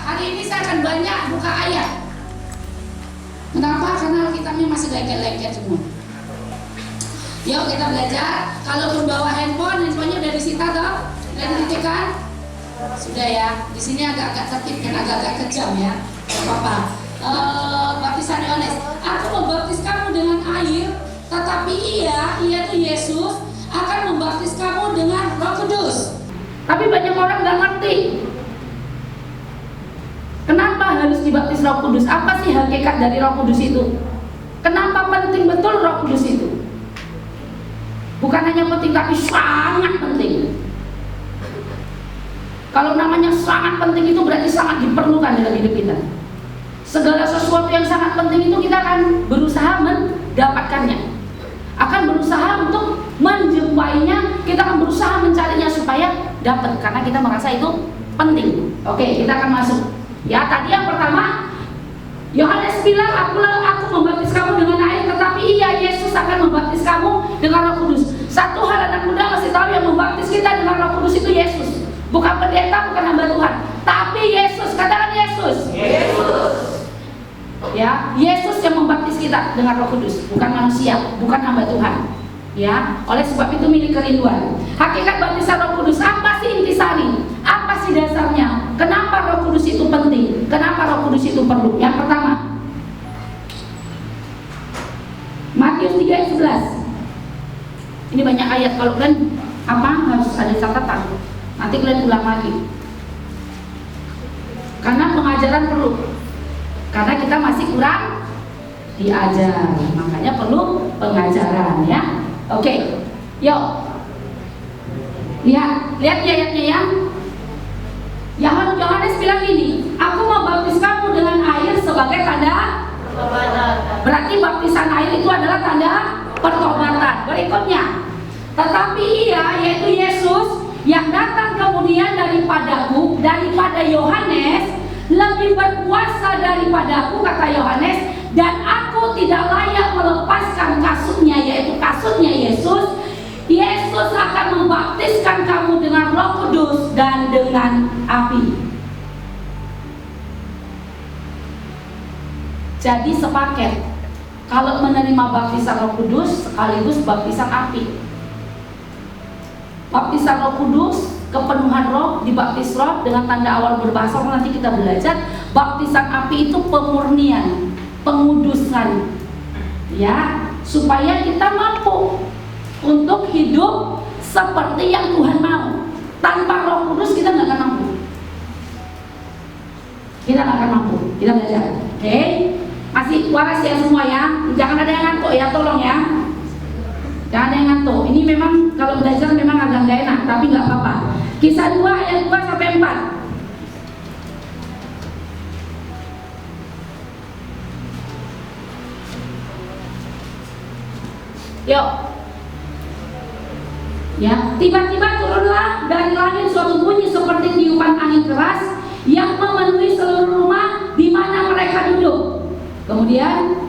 hari ini saya akan banyak buka ayat. Kenapa? Karena kitabnya masih lengket-lengket semua. Yuk kita belajar. Kalau bawa handphonenya udah disita toh? Udah dititikkan? Sudah ya. Di sini agak-agak tertib dan agak-agak kejam ya. Gak apa-apa. Baptisan Yohanes. Aku membaptis kamu dengan air, tetapi ia tuh Yesus akan membaptis kamu dengan Roh Kudus. Tapi banyak orang nggak ngerti. Kenapa harus dibaptis Roh Kudus? Apa sih hakikat dari Roh Kudus itu? Kenapa penting betul Roh Kudus itu? Bukan hanya penting, tapi sangat penting. Kalau namanya sangat penting itu berarti sangat diperlukan dalam hidup kita. Segala sesuatu yang sangat penting itu kita akan berusaha mendapatkannya, akan berusaha untuk menjumpainya, kita akan berusaha mencarinya supaya dapat, karena kita merasa itu penting. Oke, kita akan masuk. Ya, tadi yang pertama, Yohanes bilang, aku membaptis kamu dengan air, tetapi ia Yesus akan membaptis kamu dengan Roh Kudus. Satu hal anak muda mesti tahu, yang membaptis kita dengan Roh Kudus itu Yesus. Bukan pendeta, bukan hamba Tuhan, tapi Yesus. Katakan Yesus. Yesus. Ya, Yesus yang membaptis kita dengan Roh Kudus, bukan manusia, bukan hamba Tuhan. Ya, oleh sebab itu milik kerinduan. Hakikat baptisan Roh Kudus, apa sih intisari? Apa sih dasarnya? Kenapa Roh Kudus itu penting? Kenapa Roh Kudus itu perlu? Yang pertama, Matius 3 ayat 11. Ini banyak ayat, kalau kalian harus ada catatan. Nanti kalian ulang lagi. Karena pengajaran perlu. Karena kita masih kurang diajar, makanya perlu pengajaran ya. Oke, yuk. Lihat ayatnya ya. Yohanes bilang gini, aku mau baptis kamu dengan air sebagai tanda pertobatan. Berarti baptisan air itu adalah tanda pertobatan. Berikutnya, tetapi ia, yaitu Yesus, yang datang kemudian daripada Yohanes, lebih berkuasa daripadaku, kata Yohanes, dan aku tidak layak melepaskan kasutnya, yaitu kasutnya Yesus. Yesus akan membaptiskan kamu dengan Roh Kudus dan dengan api. Jadi sepaket. Kalau menerima baptisan Roh Kudus sekaligus baptisan api. Baptisan Roh Kudus, kepenuhan roh, dibaptis roh dengan tanda awal berbahasa roh. Nanti kita belajar. Baptisan api itu pemurnian, pengudusan, ya, supaya kita mampu untuk hidup seperti yang Tuhan mau. Tanpa Roh Kudus kita nggak akan mampu. Kita nggak akan mampu. Kita belajar. Oke? Masih waras ya semua ya. Jangan ada yang ngantuk ya, tolong ya. Jangan ada yang ngantuk. Ini memang kalau belajar memang agak nggak enak, tapi nggak apa-apa. Kisah 2 ayat 2 sampai 4. Yuk. Ya, tiba-tiba turunlah dari langit suatu bunyi seperti tiupan angin keras yang memenuhi seluruh rumah di mana mereka duduk. Kemudian,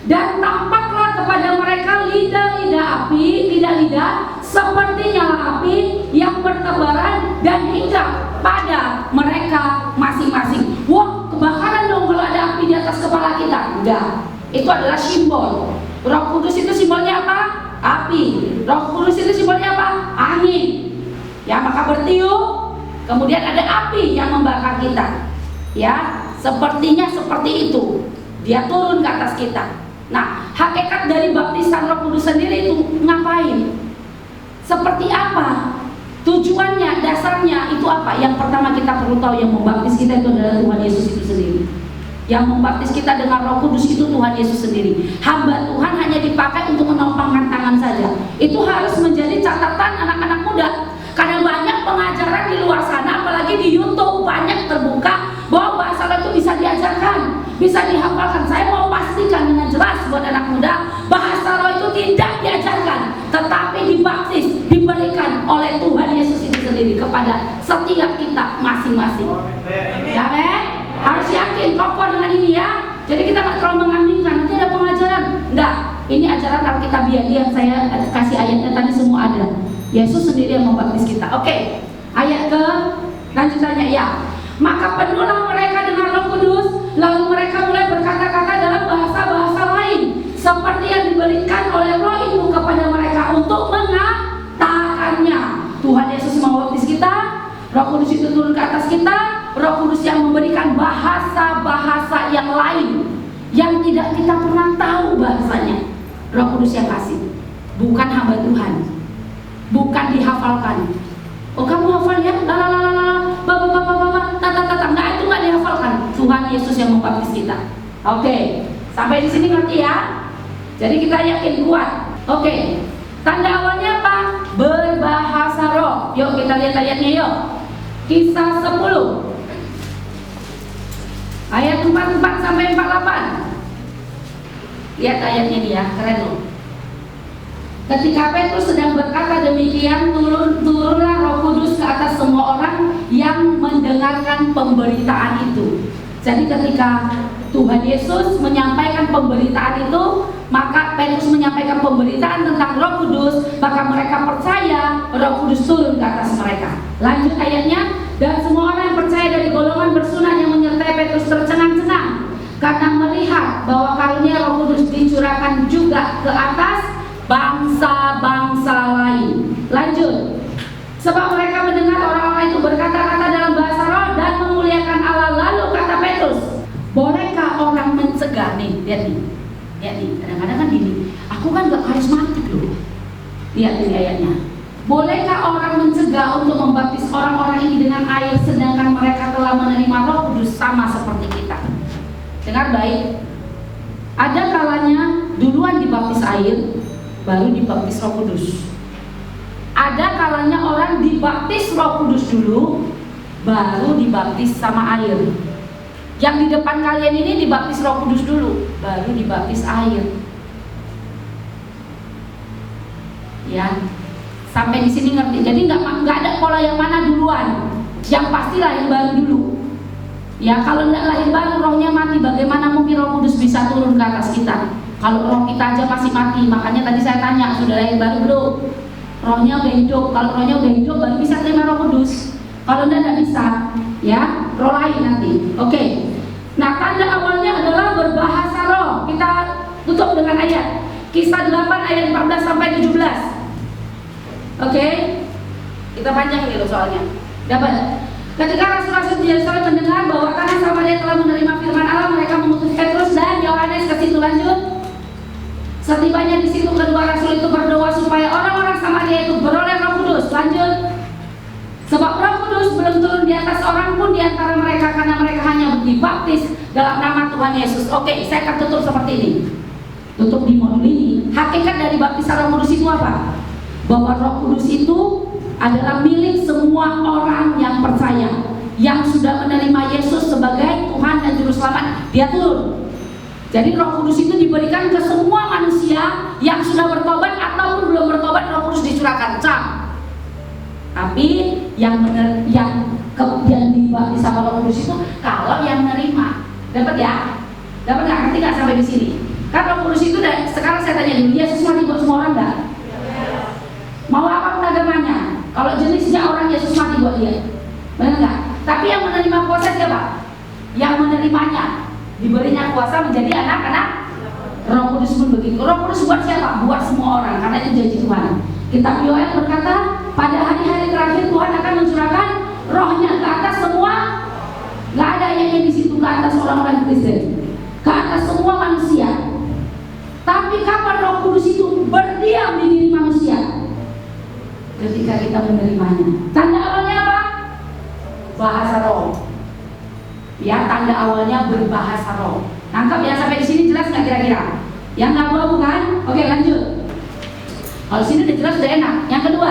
dan tampaklah kepada mereka lidah-lidah api, lidah-lidah seperti nyala api yang bertebaran dan hinggap pada mereka masing-masing. Wah, kebakaran dong kalau ada api di atas kepala kita. Enggak, itu adalah simbol. Roh Kudus itu simbolnya apa? Api. Roh Kudus itu simbolnya apa? Angin. Ya, maka bertiup, kemudian ada api yang membakar kita. Ya, sepertinya seperti itu. Dia turun ke atas kita. Nah, hakikat dari baptisan Roh Kudus sendiri itu ngapain? Seperti apa? Tujuannya, dasarnya itu apa? Yang pertama kita perlu tahu, yang membaptis kita itu adalah Tuhan Yesus itu sendiri. Yang membaptis kita dengan Roh Kudus itu Tuhan Yesus sendiri. Hamba Tuhan hanya dipakai untuk menopangkan tangan saja. Itu harus menjadi catatan anak-anak muda. Karena banyak pengajaran di luar sana, apalagi di YouTube banyak terbuka bahwa bahasa roh itu bisa diajarkan, bisa dihafalkan. Saya mau pastikan dengan jelas buat anak muda, bahasa roh itu tidak diajarkan, tetapi dibaptis, diberikan oleh Tuhan Yesus itu sendiri kepada setiap kita masing-masing. Amin. Harus yakin, kokoh dengan ini ya. Jadi kita nggak terlalu mengambilkan. Nanti ada pengajaran, enggak. Ini ajaran Alkitabiah yang saya kasih ayatnya tadi semua ada. Yesus sendiri yang membaptis kita. Oke, ayat ke lanjutannya ya. Maka penuhlah mereka Roh Kudus itu turun ke atas kita, Roh Kudus yang memberikan bahasa-bahasa yang lain yang tidak kita pernah tahu bahasanya. Roh Kudus yang kasih, bukan hamba Tuhan, bukan dihafalkan. Oh kamu hafal ya, nggak, itu nggak dihafalkan. Tuhan Yesus yang membaptis kita. Oke, sampai di sini ngerti ya? Jadi kita yakin kuat. Oke, tanda awalnya apa? Berbahasa roh. Yuk kita lihat ayatnya yuk. Kisah 10 ayat 44 sampai 48. Lihat ayatnya dia, keren loh. Ketika Petrus sedang berkata demikian, turunlah Roh Kudus ke atas semua orang yang mendengarkan pemberitaan itu. Jadi ketika Tuhan Yesus menyampaikan pemberitaan itu, maka Petrus menyampaikan pemberitaan tentang Roh Kudus, maka mereka percaya, Roh Kudus turun ke atas mereka. Lanjut ayatnya, dan semua orang yang percaya dari golongan bersunat yang menyertai Petrus tercengang-cengang karena melihat bahwa karunia Roh Kudus dicurahkan juga ke atas bangsa-bangsa lain. Lanjut, sebab mereka mendengar orang-orang itu berkata-kata dalam bahasa roh dan memuliakan Allah. Lalu kata Petrus, bolehkah orang mencegah nih? Lihat nih, kadang-kadang kan gini, aku kan gak karismatik loh. Lihat ini ayatnya, bolehkah orang mencegah untuk membaptis orang-orang ini dengan air sedangkan mereka telah menerima Roh Kudus sama seperti kita? Dengar baik, ada kalanya duluan dibaptis air, baru dibaptis Roh Kudus. Ada kalanya orang dibaptis Roh Kudus dulu, baru dibaptis sama air. Yang di depan kalian ini dibaptis Roh Kudus dulu, baru dibaptis air. Ya, sampai di sini ngerti. Jadi nggak ada pola yang mana duluan. Yang pasti lahir baru dulu. Ya, kalau nggak lahir baru rohnya mati, bagaimana mungkin Roh Kudus bisa turun ke atas kita? Kalau roh kita aja masih mati, makanya tadi saya tanya, sudah lahir baru belum? Rohnya udah hidup. Kalau rohnya udah hidup, baru bisa terima Roh Kudus. Kalau tidak bisa, ya roh lain nanti. Oke. Nah, tanda awalnya adalah berbahasa roh. Kita tutup dengan ayat Kisah 8 ayat 14 sampai 17. Oke. Kita panjang gitu soalnya. Dapat. Ketika rasul-rasul di Yerusalem mendengar bahwa tanah Samaria telah menerima firman Allah, mereka mengutus Petrus dan Yohanes ke situ. Lanjut. Setibanya di situ, kedua rasul itu berdoa supaya orang-orang Samaria itu beroleh Roh Kudus. Lanjut. Sebab Roh Kudus belum turun di atas orang pun di antara mereka, karena mereka hanya dibaptis dalam nama Tuhan Yesus. Oke, saya akan tutup seperti ini. Tutup di modul ini. Hakikat dari baptisan Roh Kudus itu apa? Bahwa Roh Kudus itu adalah milik semua orang yang percaya, yang sudah menerima Yesus sebagai Tuhan dan Juru Selamat. Dia turun. Jadi Roh Kudus itu diberikan ke semua manusia yang sudah bertobat ataupun belum bertobat. Roh Kudus dicurahkan. Tapi yang dibaptis sama Roh Kudus itu kalau yang menerima. Dapat ya? Dapat nggak? Ngerti nggak sampai di sini? Kan Roh Kudus itu sekarang saya tanya dulu, Yesus mati buat semua orang nggak? Mau apapun agamanya. Kalau jenisnya orang, Yesus mati buat dia. Benar nggak? Tapi yang menerima kuasa siapa? Yang menerimanya diberinya kuasa menjadi anak-anak. Roh Kudus pun begitu. Roh Kudus buat siapa? Buat semua orang, karena itu janji Tuhan. Kitab Yoel berkata, pada hari-hari terakhir Tuhan akan mencurahkan rohnya ke atas semua. Nggak ada yang di situ ke atas orang-orang Kristen, ke atas semua manusia. Tapi kapan Roh Kudus itu berdiam di diri manusia? Ketika kita menerimanya. Tanda awalnya apa? Bahasa roh. Ya, tanda awalnya berbahasa roh. Nangkap ya sampai di sini, jelas nggak kira-kira? Yang abu-abu kan? Oke, lanjut. Kalau sini udah jelas, udah enak. Yang kedua,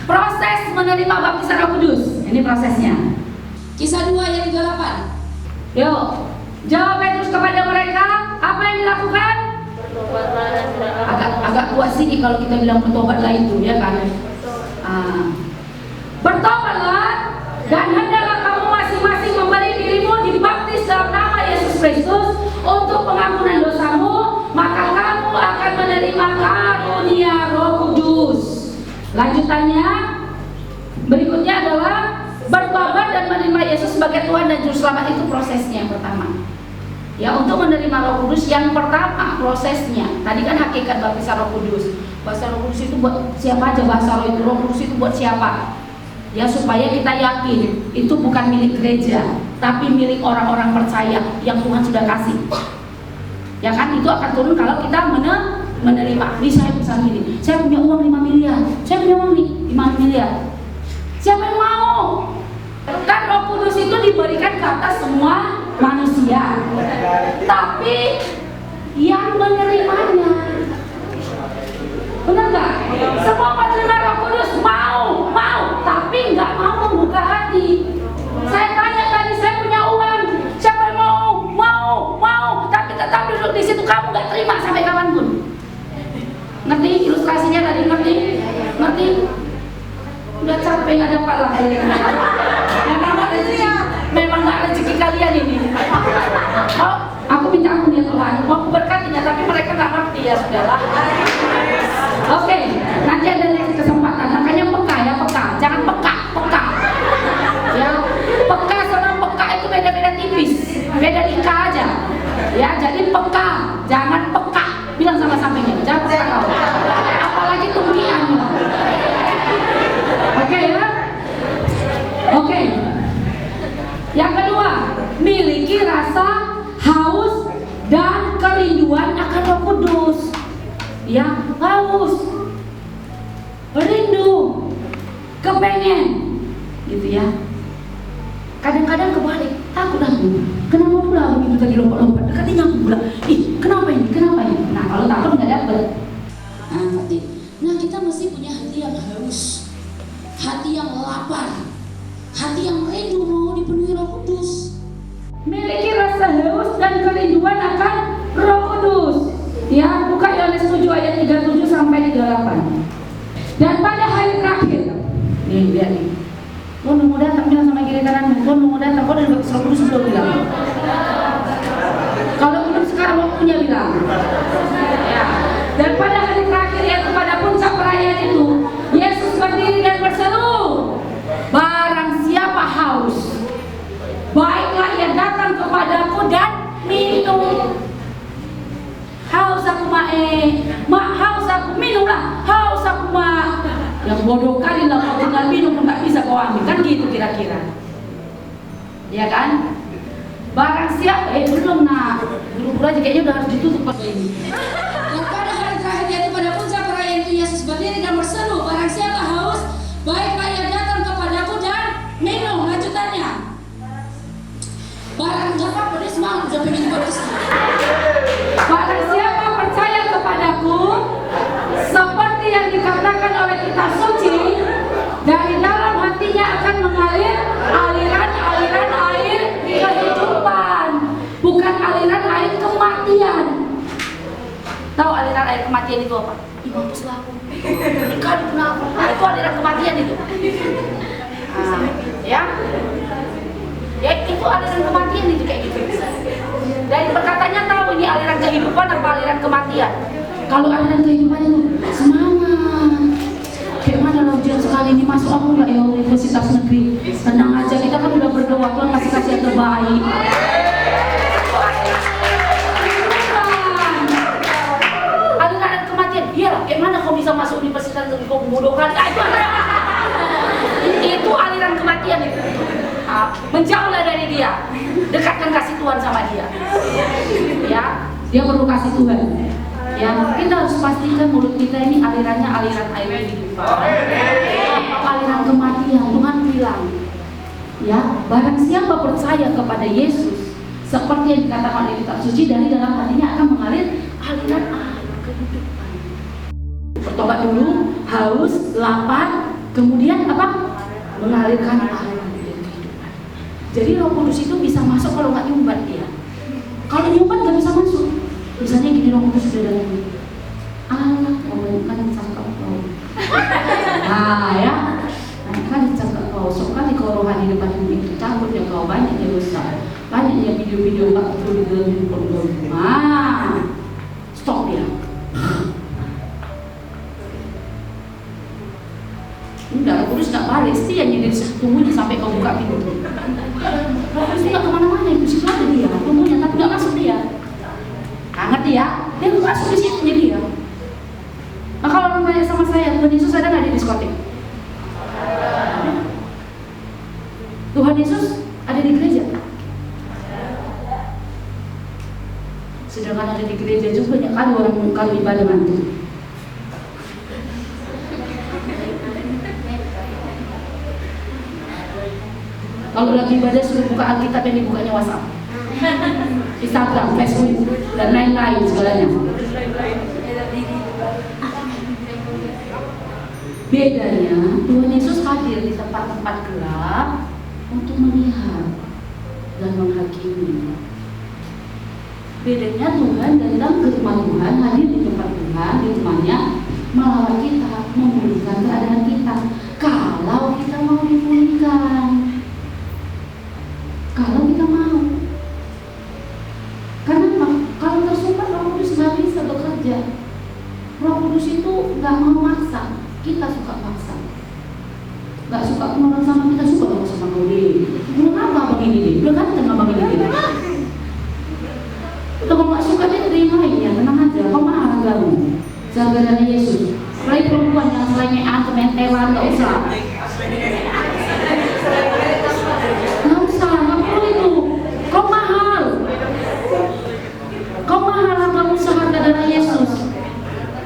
proses menerima baptisan Roh Kudus. Ini prosesnya. Kisah 2 ayat 38. Yuk, jawab Petrus kepada mereka, apa yang dilakukan? Agak kuat sih kalau kita bilang bertobatlah itu, ya kan? Bertobatlah dan hendaklah kamu masing-masing memberi dirimu dibaptis dalam nama Yesus Kristus untuk pengampunan dosamu, maka kamu akan menerima karunia Roh Kudus. Lanjutannya berikutnya adalah bertobat dan menerima Yesus sebagai Tuhan dan Juru Selamat. Itu prosesnya yang pertama. Ya, untuk menerima Roh Kudus yang pertama prosesnya. Tadi kan hakikat baptisan Roh Kudus. Bahasa Roh Kudus itu buat siapa aja? Bahasa Roh Kudus itu buat siapa? Ya, supaya kita yakin itu bukan milik gereja, tapi milik orang-orang percaya yang Tuhan sudah kasih. Ya kan, itu akan turun kalau kita menerima. Ini saya misalnya gini, saya punya uang 5 miliar, saya punya uang nih 5 miliar. Siapa yang mau? Kan Roh Kudus itu diberikan ke atas semua manusia, tapi yang menerimanya, benar nggak? Semua penerima Roh Kudus mau, tapi nggak mau membuka hati. Saya tanya tadi, saya punya uang, siapa yang mau, tapi tetap duduk di situ, kamu nggak terima sampai kapanpun. Ngerti ilustrasinya tadi? Ngerti? Udah capek nggak dapat lah. Memang nggak rezeki kalian ini. Oh, aku minta ampun ya Tuhan, mau berkatinya, tapi mereka nggak ngerti, ya sudahlah. Oke, nanti ada lagi kesempatan. Makanya peka ya, jangan peka. Ya, peka sama peka itu beda-beda tipis, beda lika aja. Ya, jadi peka, jangan peka. Bilang sama sampingnya, jangan peka kau. Apalagi tumpian. Oke ya. Oke. Yang kedua, miliki rasa haus dan kerinduan akan Roh Kudus. Ya, haus, rindu, kepengen, gitu ya. Kadang-kadang kebalik, takut aku. Kenapa pula begitu tadi lompat-lompat? Dekatinya aku pula. Kenapa ini? Nah, kalau takut nggak dapet. Nah, kita mesti punya hati yang haus, hati yang lapar, hati yang rindu mau dipenuhi Roh Kudus. Miliki rasa haus dan kerinduan akan Roh Kudus. Ya, buka Yohanes 7 ayat 37 sampai 38. Dan pada hari terakhir, nih lihat nih. Lo mau datang, bilang sama kiri kanan, lo mau datang, kau udah Roh Kudus belum bilang. Kalau belum sekarang waktunya bilang. Ya. Dan pada hari terakhir, yaitu pada puncak perayaan itu, Yesus berdiri dan berseru, barang siapa haus, baiklah ia datang kepadaku dan minum. Haus aku haus aku minumlah, haus aku yang bodoh kali lah kau tinggal minum pun tak bisa kau ambil, kan gitu kira-kira. Ya kan? Barang siapa, belum buru-buru aja kayaknya udah harus ditutup ini. Dan pada hari terakhir, yaitu pada puncak perayaan itu, Yesus berdiri dan berseru, barang siapa haus, baiklah ia datang kepadaku dan minum. Lanjutannya, barang nggak apa-apa, dia semangat udah pengen berkesan. Barang siapa percaya kepadaku, seperti yang dikatakan oleh kitab suci, dari dalam hatinya akan mengalir aliran-aliran air kehidupan, bukan aliran air kematian. Tahu aliran air kematian itu apa? Mampus lah aku. Ikan kenapa? Itu aliran kematian itu. Ya, itu aliran kematian itu kayak gitu. Dan perkataannya tahu ini aliran kehidupan apa aliran kematian. Kalau aliran kehidupan itu semangat. Kayak mana lo ujian sekali ini masuk aku nggak ya universitas negeri? Tenang aja, kita kan udah berdoa Tuhan masih kasih yang terbaik. Aliran kematian, iyalah. Kayak mana kau bisa masuk universitas negeri kau bodoh kali? Itu aliran kematian itu. Menjauhlah dari dia, dekatkan kasih Tuhan sama dia. Ya, dia perlu kasih Tuhan. Ya, kita harus pastikan mulut kita ini alirannya aliran air kehidupan. Aliran kematian. Tuhan bilang, ya, barang siapa percaya kepada Yesus, seperti yang dikatakan oleh kitab suci, dari dalam hatinya akan mengalir aliran air kehidupan. Bertobat dulu, haus, lapar, kemudian apa? Mengalirkan air. Jadi Roh Kudus itu bisa masuk kalau nggak nyumbat dia. Kalau nyumbat nggak bisa masuk. Misalnya gini, Roh Kudus sudah dalam diri. Allah, kau kan cakap kau. Nah ya, kan cakap kau. Sekali kau rohani depan itu takut ya kau, banyaknya dosa, banyaknya video-video tak perlu digeleng. Stop dia. Enggak, Roh Kudus nggak balik, setia jadi tunggunya sampai kau buka pintu. Roh Kudus nggak kemana-mana, itu situ ada dia, tunggunya tapi nggak masuk dia. Nah, ngerti ya? Dia nggak masuk di situ jadi dia. Nah, kalau orang tanya sama saya, Tuhan Yesus ada nggak di diskotik? Jangan ada di gereja juga banyak kali orang kalau ibadah nanti. Kalau lagi ibadah suruh buka Alkitab yang dibukanya WhatsApp, Instagram, Facebook, dan lain-lain segalanya. Bedanya Tuhan Yesus hadir di tempat-tempat gelap untuk melihat dan menghakimi. Bedanya Tuhan datang ke rumah Tuhan, hadir di tempat Tuhan, di rumahnya, melawat kita, memulihkan keadaan kita. Kalau kita mau dipulihkan, kalau kita mau. Kenapa? Kalau tersumbat Roh Kudus nggak bisa bekerja. Roh Kudus itu nggak mau maksa, kita suka maksa. Nggak suka ngomong sama kita, suka ngomong sama kau deh. Belum apa abang ini deh, belum ganteng abang ini deh. Kalau nggak suka dia terimain ya, tenang aja. Kau mana hargamu? Jaga Yesus. Selain perempuan yang selainnya mentelan nggak usah. Nggak usah, nggak perlu itu. Kau mahal. Kau mahal hargamu seharga darah Yesus.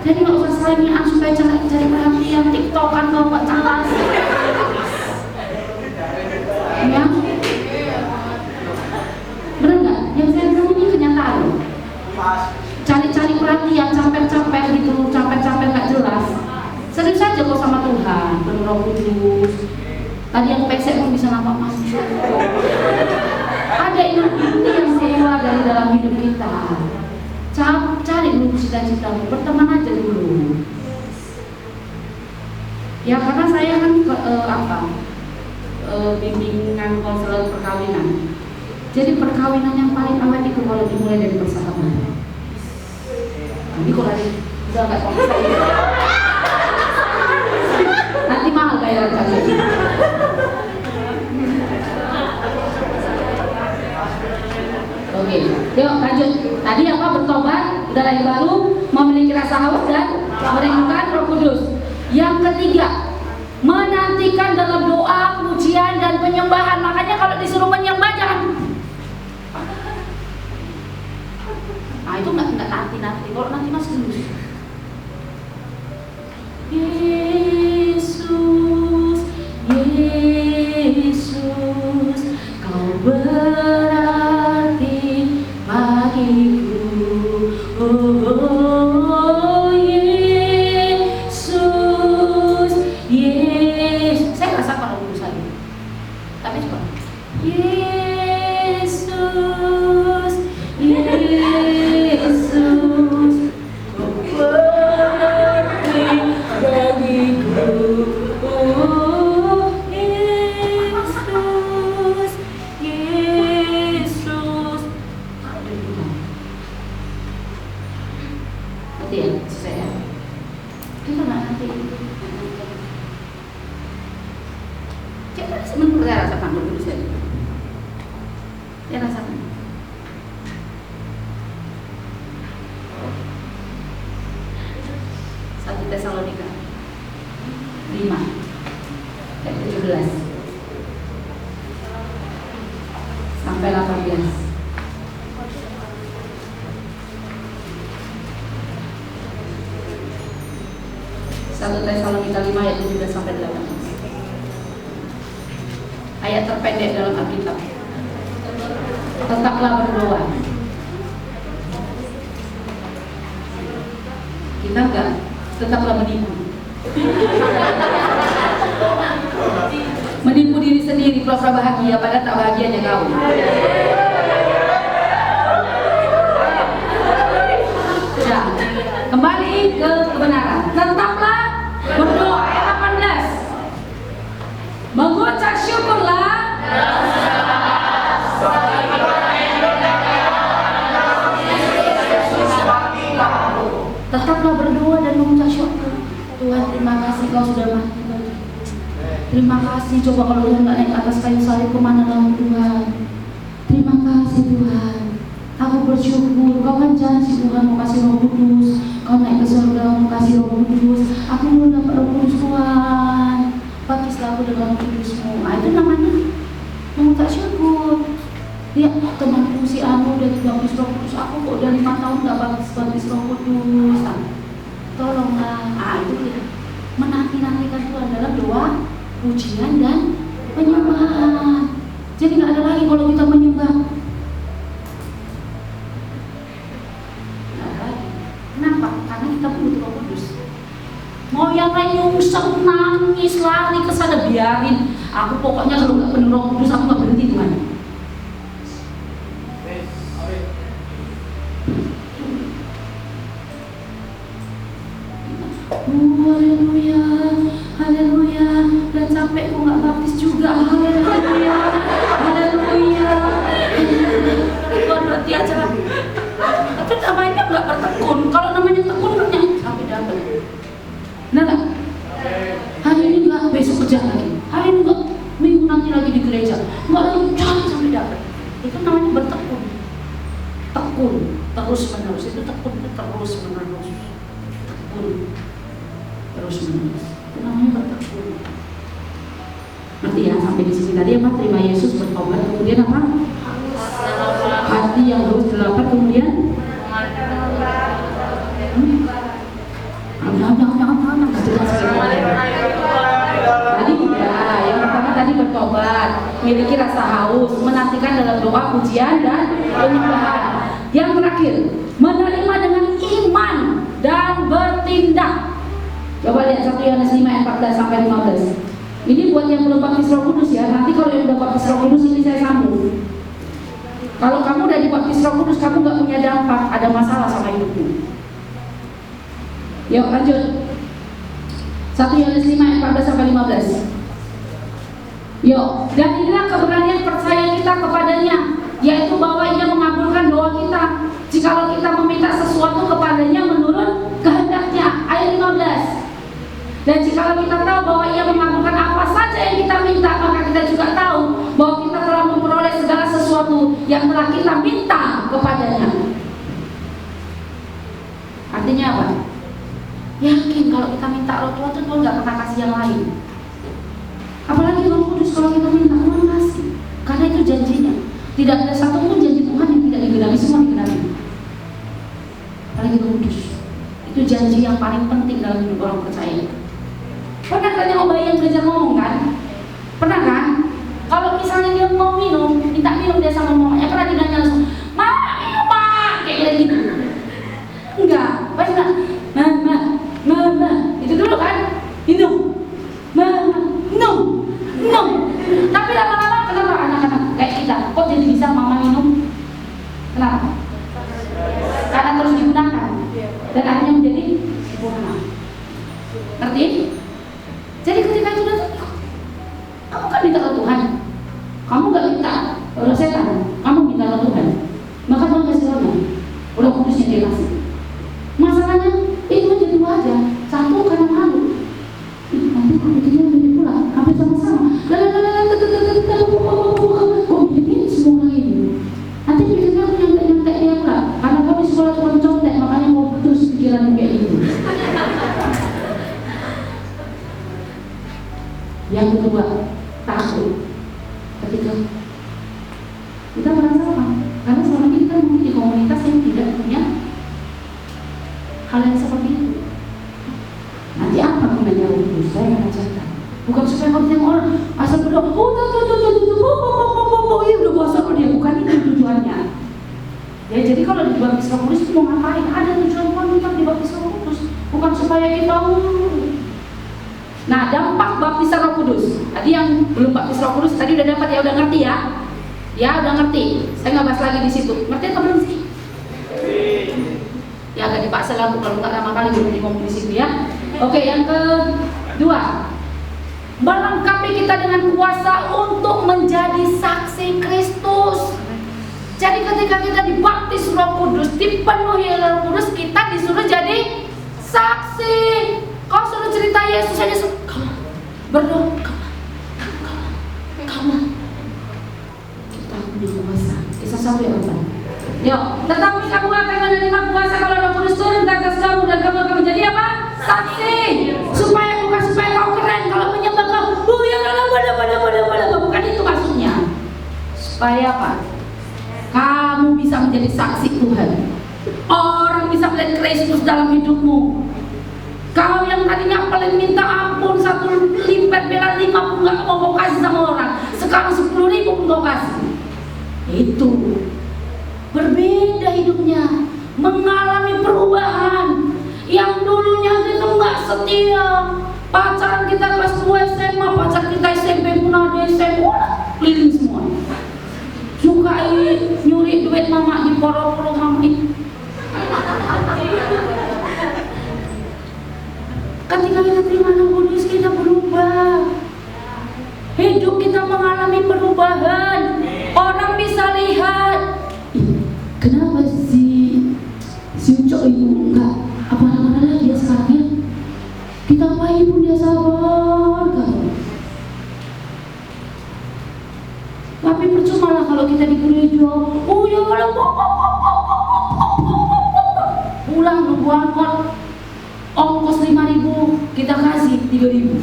Jadi nggak usah selainnya supaya cari perhatian, TikTokan kau nggak jelas. Ya, bener nggak? Yang saya bilang ini kenyataan. Cari-cari perhatian, capek-capek gitu, capek-capek nggak jelas. Serius saja kau sama Tuhan, penuh Roh Kudus. Tadi yang pesek pun bisa nampak masuk. Ada inti yang keluar dari dalam hidup kita. Cari dulu cita-citamu, berteman aja dulu. Ya karena saya kan bimbingan konselor perkawinan. Jadi perkawinan yang paling awet itu kalau dimulai dari persahabatan. Nanti kalau ada udah nggak konsen, nanti mahal bayaran kalian. Oke, yuk lanjut. Tadi apa? Bertobat, udah lahir baru, memiliki rasa haus dan merindukan Roh Kudus. Yang ketiga, menantikan dalam doa, pujian dan penyembahan. Makanya kalau disuruh menyembah jangan. Nah itu nggak nanti. Kalau nanti masih lulus. Yesus, Yesus, Kau berarti bagiku. Oh Yesus, Yesus. Saya nggak sabar kalau lulus lagi. Tapi coba. Yesus, Yesus, Kau berarti bagiku. Oh Yesus, Yesus. Nanti ya, selesai ya. Kita nggak nanti. Coba sebentar saya rasakan dulu saya. Saya rasakan. 1 Tesalonika 5 ayat 17 sampai 18. Satu Tesalonika 5 ayat 17 sampai 18. Ayat terpendek dalam Alkitab. Tetaplah berdoa. Kita enggak, tetaplah menipu. Menipu diri sendiri, pura-pura bahagia padahal tak bahagianya kau. Ya, kembali ke kebenaran. Tetaplah berdoa. Ayat 18. Mengucap syukurlah. Tetaplah berdoa dan mengucap syukur. Tuhan, terima kasih Kau sudah mati. Terima kasih. Coba kalau Tuhan nggak naik atas kayu salib, kemana dalam Tuhan? Terima kasih Tuhan. Aku bersyukur. Kau kan janji Tuhan mau kasih Roh Kudus. Kau naik ke surga mau kasih Roh Kudus. Aku belum dapat Roh Kudus Tuhan. Baptislah aku dengan Roh Kudus-Mu. Nah, itu namanya mengucap syukur. Ya temanku si Anu udah dibaptis Roh Kudus, aku kok udah 5 tahun gak baptis Roh Kudus. Tolonglah. Itu dia menanti-nantikan Tuhan dalam doa, pujian dan penyembahan. Jadi gak ada lagi kalau kita menyembah. Gak ada lagi. Kenapa? Karena kita butuh Roh Kudus. Mau yang lain nyungsep, nangis, lari ke sana, biarin. Aku pokoknya kalau gak penuh Roh Kudus aku gak berhenti Tuhan. Haleluya, haleluya. Dan sampai aku nggak baptis juga. Haleluya, haleluya. Tuhan berarti aja. Tapi namanya nggak bertekun. Kalau namanya tekun nyanyi sampai dapat. Benar nggak? Hari ini nggak, besok kerja lagi. Hari ini nggak, minggu nanti lagi di gereja. Nggak lagi cari sampai dapat. Itu namanya bertekun. Tekun terus menerus. Itu tekun terus menerus. Tekun terus menerus. Itu namanya bertekun. Ngerti ya sampai di sini tadi apa? Terima Yesus, bertobat, kemudian apa? Hati yang harus dilapat, kemudian jangan tadi udah. Yang pertama tadi bertobat, miliki rasa haus, menantikan dalam doa, pujian dan penyembahan. Yang terakhir, menerima dengan iman dan bertindak. Coba lihat 1 Yohanes 5 ayat 14 sampai 15. Ini buat yang belum baptis Roh Kudus ya. Nanti kalau yang udah baptis Roh Kudus ini saya sambung. Kalau kamu udah dibaptis Roh Kudus, kamu gak punya dampak, ada masalah sama hidupmu. Yuk lanjut. 1 Yohanes 5 ayat 14 sampai 15. Yuk, dan inilah keberanian percaya kita kepadanya, yaitu bahwa Ia mengabulkan doa kita jikalau kita meminta sesuatu kepadanya menurut kehendaknya. Ayat 15. Dan jikalau kita tahu bahwa Ia mengabulkan apa saja yang kita minta, maka kita juga tahu bahwa kita telah memperoleh segala sesuatu yang telah kita minta kepadanya. Artinya apa? Yakin kalau kita minta Roh Tuhan, Tuhan gak pernah kasih yang lain. Apalagi Roh Kudus, kalau kita minta Tuhan kasih. Karena itu janjinya. Tidak ada satupun janji Tuhan yang tidak digenapi, semua digenapi. Apalagi Roh Kudus. Itu janji yang paling penting dalam hidup orang percaya. Pernah kan yang bayi yang belajar ngomong kan? Pernah kan? Kalau misalnya dia mau minum, minta minum dia sama mamanya, pernah dinanya langsung, "Mama minum Pak," kayak gitu. Enggak, pasti enggak. Mama, itu dulu kan? Minum. Mama, minum. Tapi lama-lama kenapa anak-anak kayak kita kok jadi bisa mama minum? Kenapa? Karena terus digunakan dan akhirnya menjadi sempurna. Ngerti? Jadi ketika itu datang, kamu kan minta ke Tuhan. Kamu gak minta oleh setan, kamu minta ke Tuhan. Maka Tuhan kasih kamu. Udah kudusnya dia kasih. Masalahnya itu menjadi wajah. Satu karena malu. Nanti kok bikinnya begini pula, hampir sama-sama. Kok bikin semua ini? Nanti bikinnya aku nyontek dia pula. Karena kami sekolah cuma contek, makanya mau putus pikiran kayak gitu. Yang kedua, takut. Ketika kita merasa apa? Karena selama ini kita mungkin di komunitas yang tidak punya hal yang seperti itu. Nanti apa gunanya Roh Kudus? Saya akan ajarkan. Bukan supaya kamu tengok orang asal berdoa, udah bosan dia. Bukan itu tujuannya. Ya jadi kalau dibaptis Roh Kudus itu mau ngapain? Ada tujuan Tuhan untuk dibaptis Roh Kudus. Bukan supaya kita Nah, dampak baptisan Roh Kudus. Tadi yang belum baptis Roh Kudus tadi udah dapat ya, udah ngerti ya? Ya, udah ngerti. Saya nggak bahas lagi di situ. Ngerti atau belum sih? Ya, agak dipaksa lah kalau nggak lama kali belum ngomong di situ ya. Oke, yang kedua, melengkapi kita dengan kuasa untuk menjadi saksi Kristus. Jadi ketika kita dibaptis Roh Kudus, dipenuhi Roh Kudus, kita disuruh jadi saksi. Kau suruh cerita Yesus aja, berdoa, kamu kita punya kuasa. Kisah 1 ya Bapak. Yuk, tetapi kamu akan menerima kuasa kalau Roh Kudus turun ke atas kamu dan kamu akan menjadi apa? Saksi. Supaya bukan supaya kau keren kalau menyembah kau. Bukan itu maksudnya. Supaya apa? kamu bisa menjadi saksi Tuhan. Orang bisa melihat Kristus dalam hidupmu. Kau yang tadinya paling minta ampun 1 limper bela 5 pun gak mau kasih sama orang, sekarang 10.000 pun kau kasih. Itu berbeda hidupnya, mengalami perubahan. Yang dulunya kita gak setia, pacaran kita kelas 2 SMA, pacar kita SMP pun ada SMA, keliling semua. Sukai nyuri duit mama di poro-poro mama itu. Ketika kita terima Roh Kudus, kita berubah. Hidup kita mengalami perubahan. Orang bisa lihat, kenapa si Ucok itu enggak apa-apa lagi dia sekarang ya? Kita apain pun dia sabar kan? Tapi percuma lah kalau kita di gereja. Oh ya kalau pulang nunggu angkot ongkos 5.000, kita kasih 3.000.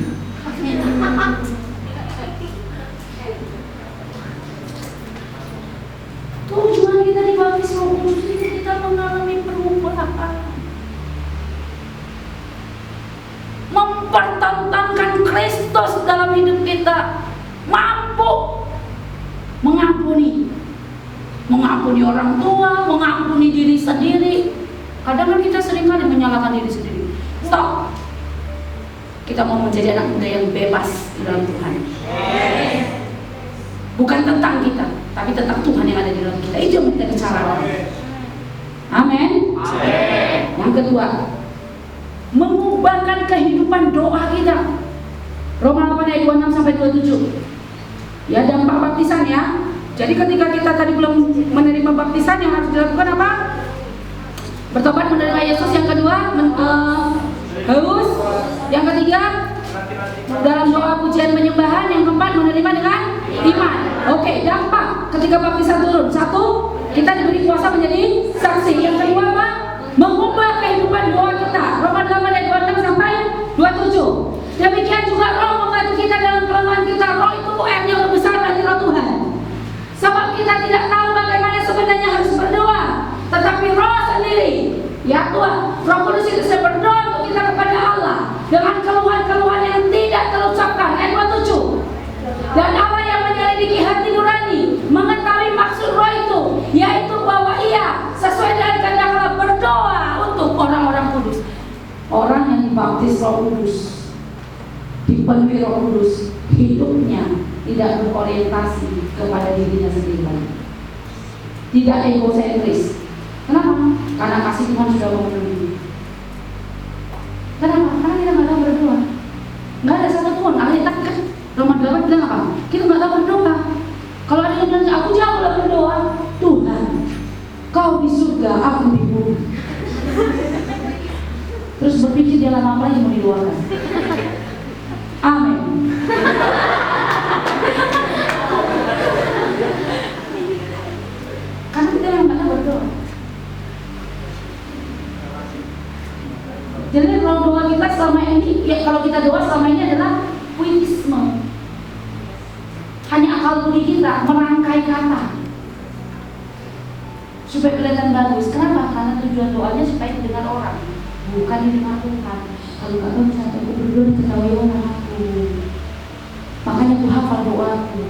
Tujuan kita dibaptis Roh Kudus ini kita mengalami perubahan, mempertontonkan Kristus dalam hidup kita, mampu mengampuni orang tua, mengampuni diri sendiri. Kadang kan kita seringkali menyalahkan diri sendiri. Stop. Kita mau menjadi anak muda yang bebas di dalam Tuhan. Bukan tentang kita, tapi tentang Tuhan yang ada di dalam kita. Itu yang kita bicarakan. Amin. Yang kedua, mengubahkan kehidupan doa kita. Roma 8 ayat 26 sampai 27. Ya, dampak baptisan ya. Jadi ketika kita tadi belum menerima baptisan, yang harus dilakukan apa? Bertobat, menerima Yesus. Yang kedua, haus. Yang ketiga, dalam doa pujian penyembahan. Yang keempat, menerima dengan iman. Oke, dampak ketika baptisan turun. 1, kita diberi kuasa menjadi saksi. Yang kedua apa? Mengubah kehidupan doa kita. Roma 8 ayat 26 sampai 27. Demikian juga Roh membantu kita dalam kelemahan kita. Roh itu R yang lebih besar dari Roh Tuhan. Sebab kita tidak tahu bagaimana sebenarnya harus berdoa, tetapi Roh sendiri, ya Tuhan, Roh Kudus itu saya berdoa untuk kita kepada Allah dengan keluhan-keluhan yang tidak terucapkan. Ayat 27. Dan Allah yang menyelidiki hati nurani mengetahui maksud Roh itu, yaitu bahwa Ia sesuai dengan kehendak Allah berdoa untuk orang-orang kudus. Orang yang dibaptis Roh Kudus, dipenuhi Roh Kudus, hidupnya tidak berorientasi kepada dirinya sendiri, tidak egosentris. Kenapa? Karena kasih Tuhan sudah memenuhi. Kenapa? Karena kita nggak tahu berdoa. Nggak ada satu pun. Alkitab kan Roma 8 bilang apa? Kita nggak tahu berdoa. Kalau ada yang bilang aku jauh lah berdoa, Tuhan, Kau di surga, aku di bumi. Terus berpikir dia lama apa yang mau didoakan. Amin. Karena kita yang nggak tahu berdoa. Jadi kalau doa kita selama ini, ya kalau kita doa selama ini adalah puitisme. Hanya akal budi kita merangkai kata supaya kelihatan bagus. Kenapa? Karena tujuan doanya supaya didengar orang, bukan didengar Tuhan. Kalau nggak tahu misalnya aku berdoa diketahui orang aku, makanya aku hafal doaku.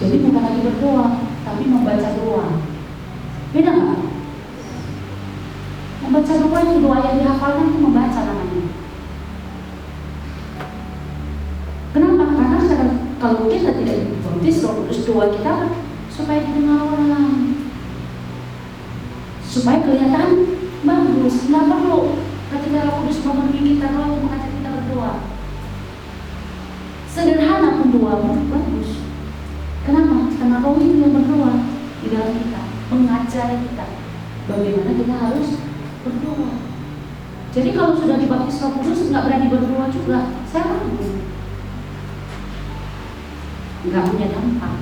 Jadi bukan lagi berdoa, tapi membaca doa. Beda nggak? Membaca doa itu doa yang dihafalkan itu membaca namanya. Kenapa? Karena kalau kita tidak dibaptis Roh Kudus, doa kita supaya didengar orang, supaya kelihatan bagus. Nggak perlu ketika Roh Kudus memenuhi kita, Roh yang mengajak kita berdoa. Sederhana pun doa bagus. Kenapa? Karena Roh itu yang berdoa di dalam kita, mengajari kita bagaimana kita harus berdoa. Jadi kalau sudah dibaptis Roh Kudus nggak berani berdoa juga, saya ragu, nggak punya dampak.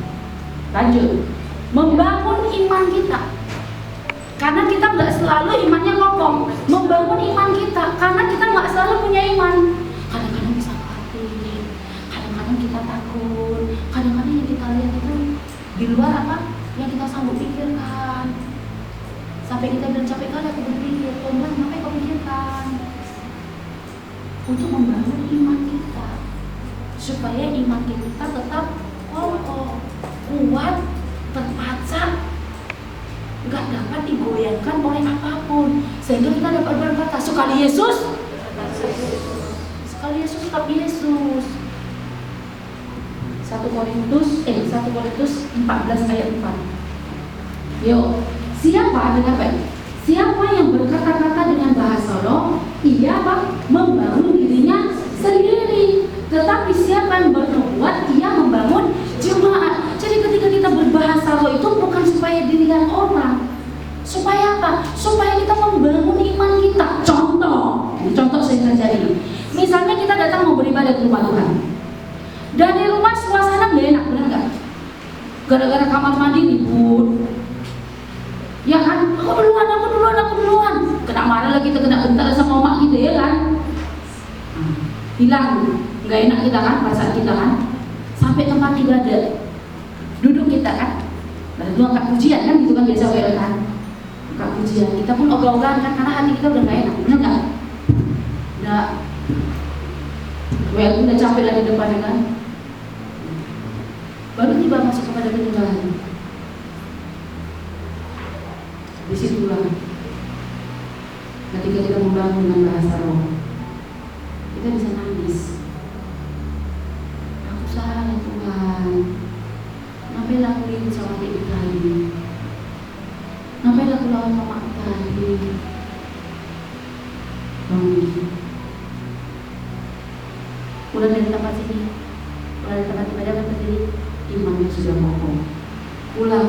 Lanjut, membangun iman kita. Karena kita nggak selalu imannya kokoh. Membangun iman kita, karena kita nggak selalu punya iman. Kadang-kadang bisa khawatir, kadang-kadang kita takut, kadang-kadang yang kita lihat itu di luar apa? yang kita sanggup pikirkan. Sampai kita bilang capek kali aku berpikir, Tuhan apa yang kau pikirkan? Untuk membangun iman kita, supaya iman kita tetap kokoh, kuat, terpacak, gak dapat digoyahkan oleh apapun, sehingga kita dapat berkata, sekali Yesus tetap Yesus. 1 Korintus 14 ayat 4. Yuk, siapa yang berkata-kata dengan bahasa roh, ia membangun dirinya sendiri. Tetapi siapa yang bernubuat, ia membangun jemaat. Jadi ketika kita berbahasa roh itu bukan supaya dilihat orang. Supaya apa? Supaya kita membangun iman kita. Contoh sering terjadi. Misalnya kita datang mau beribadah di rumah Tuhan. Dari rumah suasana gak enak, benar gak? Gara-gara kamar mandi ribut. Ya kan? Aku duluan. Kena marah lagi, kita kena bentar sama emak kita, ya kan? Hilang, gak enak kita kan, perasaan kita kan? Sampai tempat ibadah, duduk kita kan? Lalu angkat pujian kan, gitu kan biasa kan? Angkat pujian, kita pun ogah-ogahan kan, karena hati kita udah gak enak, benar gak? Udah capek lagi depan kan? Baru tiba masuk kepada penyembahan. Disitulah ketika kita membangun dengan bahasa roh, kita bisa nangis. Aku salah Tuhan. Ngapain aku ribut sama ibu tadi? Ngapain aku lawan mama tadi? Pulang dari tempat sini, pulang dari tempat ibadah kan terjadi imannya sudah kokoh. Pulang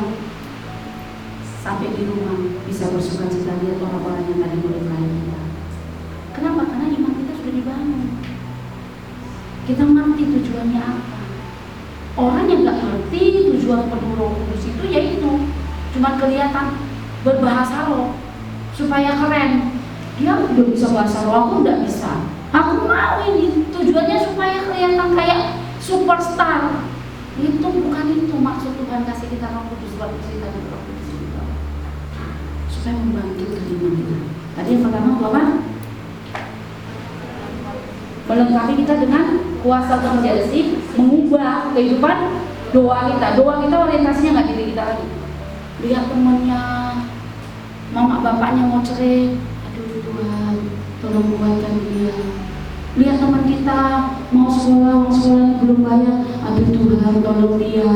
sampai di rumah bisa bersukacita lihat orang-orang yang tadi melukai kita. Kenapa? Karena iman kita sudah dibangun. Kita ngerti tujuannya apa. Orang yang gak ngerti tujuan penuh Roh Kudus itu yaitu cuma kelihatan berbahasa roh supaya keren. Dia udah bisa bahasa roh, aku udah bisa. Aku mau ini tujuannya supaya kelihatan kayak superstar. Itu bukan itu maksud Tuhan kasih kita Roh Kudus, buat kita dengan Roh Kudus juga. Supaya membangkitkan iman kita. Tadi yang pertama apa? Melengkapi kita dengan kuasa Tuhan Yesus, mengubah kehidupan doa kita. Doa kita orientasinya nggak diri kita lagi. Lihat temannya, mama bapaknya mau cerai, aduh Tuhan, tolong kuatkan dia. Lihat teman kita mau sekolah belum bayar, aduh Tuhan tolong dia.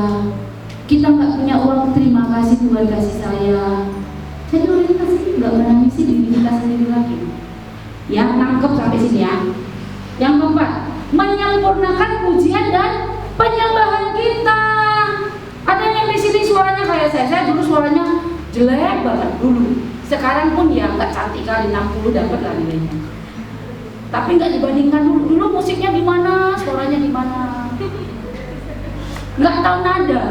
Kita nggak punya uang, terima kasih Tuhan kasih saya. Jadi orientasi nggak menangisi diri kita sendiri lagi. Ya, nangkep sampai sini ya. Yang keempat, menyempurnakan pujian dan penyembahan kita. Ada yang di sini suaranya kayak saya dulu suaranya jelek banget dulu. Sekarang pun ya nggak cantik kali, 60 dapat lah nilainya. Tapi nggak dibandingkan dulu musiknya gimana, suaranya gimana. Nggak tahu nada,